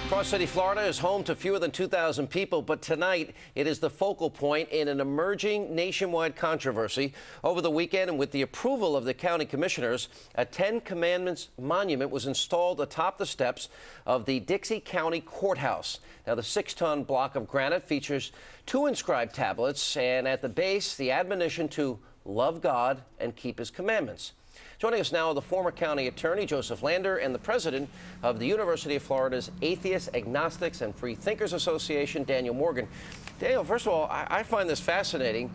Cross City, Florida is home to fewer than 2,000 people, but tonight it is the focal point in an emerging nationwide controversy. Over the weekend, and with the approval of the county commissioners, a Ten Commandments monument was installed atop the steps of the Dixie County Courthouse. Now, the 6-ton block of granite features 2 inscribed tablets, and at the base, the admonition to love God and keep His commandments. Joining us now, the former county attorney, Joseph Lander, and the president of the University of Florida's Atheists, Agnostics, and Free Thinkers Association, Daniel Morgan. Daniel, first of all, I find this fascinating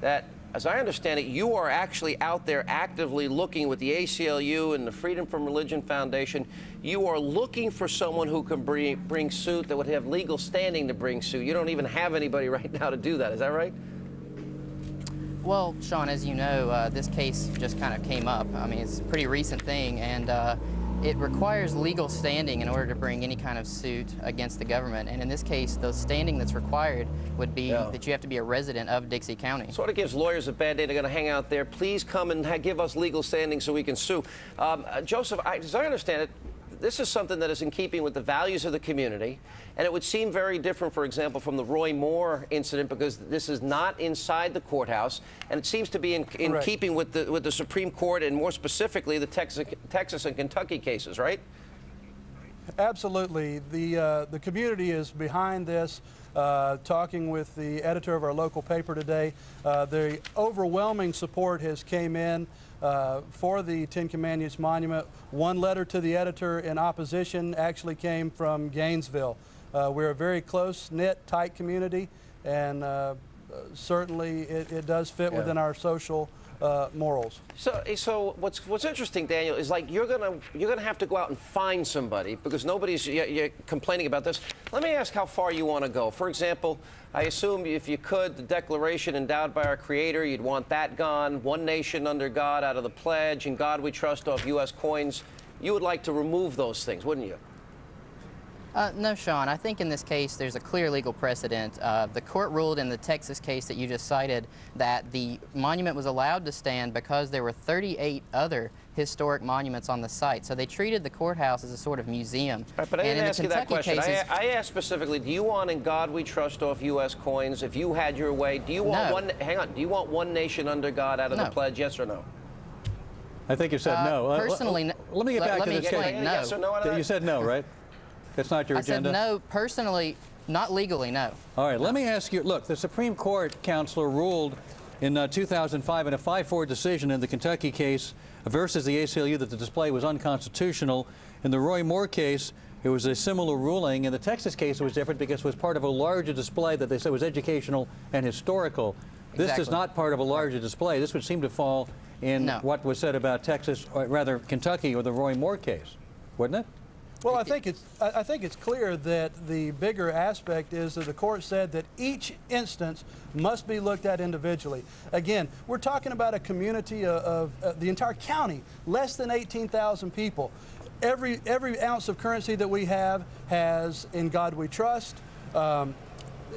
that, as I understand it, you are actually out there actively looking with the ACLU and the Freedom from Religion Foundation. You are looking for someone who can bring suit, that would have legal standing to bring suit. You don't even have anybody right now to do that. Is that right? Well, Sean, as you know, this case just kind of came up. I mean, it's a pretty recent thing, and it requires legal standing in order to bring any kind of suit against the government. And in this case, the standing that's required would be that you have to be a resident of Dixie County. Sort of gives lawyers a bad day. They're going to hang out there. Please come and give us legal standing so we can sue. Joseph, as I understand it, this is something that is in keeping with the values of the community, and it would seem very different, for example, from the Roy Moore incident, because this is not inside the courthouse, and it seems to be in keeping with the Supreme Court, and more specifically the Texas and Kentucky cases, right? Absolutely. The community is behind this. Talking with the editor of our local paper today, the overwhelming support has came in for the Ten Commandments monument. One letter to the editor in opposition actually came from Gainesville. We're a very close-knit, tight community, and certainly it does fit within our social morals. So what's interesting, Daniel, is like you're gonna have to go out and find somebody, because nobody's you're complaining about this. Let me ask how far you want to go. For example, I assume if you could, the Declaration endowed by our Creator, you'd want that gone. One nation under God out of the pledge, and God we trust off U.S. coins. You would like to remove those things, wouldn't you? No, Sean. I think in this case there's a clear legal precedent. The court ruled in the Texas case that you just cited that the monument was allowed to stand because there were 38 other historic monuments on the site. So they treated the courthouse as a sort of museum. Right, but I didn't ask you that question. I asked specifically, do you want "In God We Trust" off U.S. coins? If you had your way, do you want one? Hang on. Do you want one nation under God out of the pledge? Yes or no? I think you said no. Personally, let me get back to this case. No. Yes or no? You said no, right? That's not your agenda? I said no, personally, not legally, no. All right, let me ask you, look, the Supreme Court counselor ruled in 2005 in a 5-4 decision in the Kentucky case versus the ACLU that the display was unconstitutional. In the Roy Moore case, it was a similar ruling. In the Texas case, it was different because it was part of a larger display that they said was educational and historical. This is not part of a larger display. This would seem to fall in what was said about Texas, or rather Kentucky, or the Roy Moore case, wouldn't it? Well, I think it's clear that the bigger aspect is that the court said that each instance must be looked at individually. Again, we're talking about a community of the entire county, less than 18,000 people. Every ounce of currency that we have has "In God We Trust."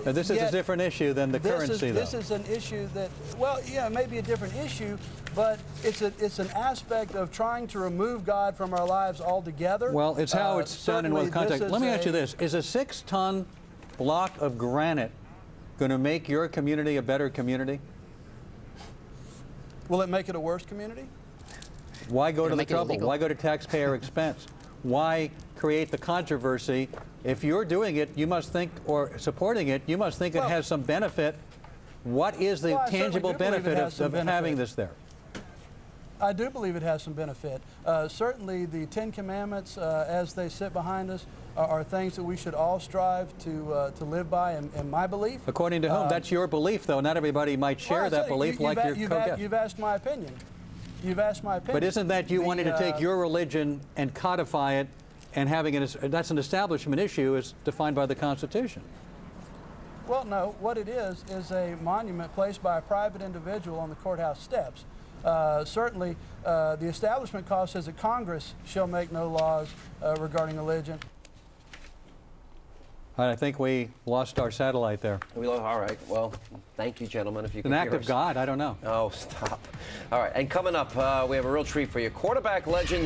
Now, this is a different issue than the currency, though. This is an issue that, well, yeah, it may be a different issue, but it's an aspect of trying to remove God from our lives altogether. Well, it's how it's done in what context. Let me ask you this. Is a 6-ton block of granite going to make your community a better community? Will it make it a worse community? Why go to the trouble? Why go to taxpayer expense? Why create the controversy? If you're doing it, you must think, or supporting it, you must think it has some benefit. What is the tangible benefit of having this there? I do believe it has some benefit. Certainly the Ten Commandments, as they sit behind us, are things that we should all strive to live by, in my belief. According to whom? That's your belief, though. Not everybody might share that belief like your co-guest. You've asked my opinion. You've asked my opinion. But isn't that you wanting to take your religion and codify it and having it as, that's an establishment issue as defined by the Constitution? Well, no. What it is a monument placed by a private individual on the courthouse steps. Certainly, the establishment clause says that Congress shall make no laws regarding religion. I think we lost our satellite there. All right. Well, thank you, gentlemen. If you can an act of God, I don't know. Oh, stop. All right. And coming up, we have a real treat for you. Quarterback legend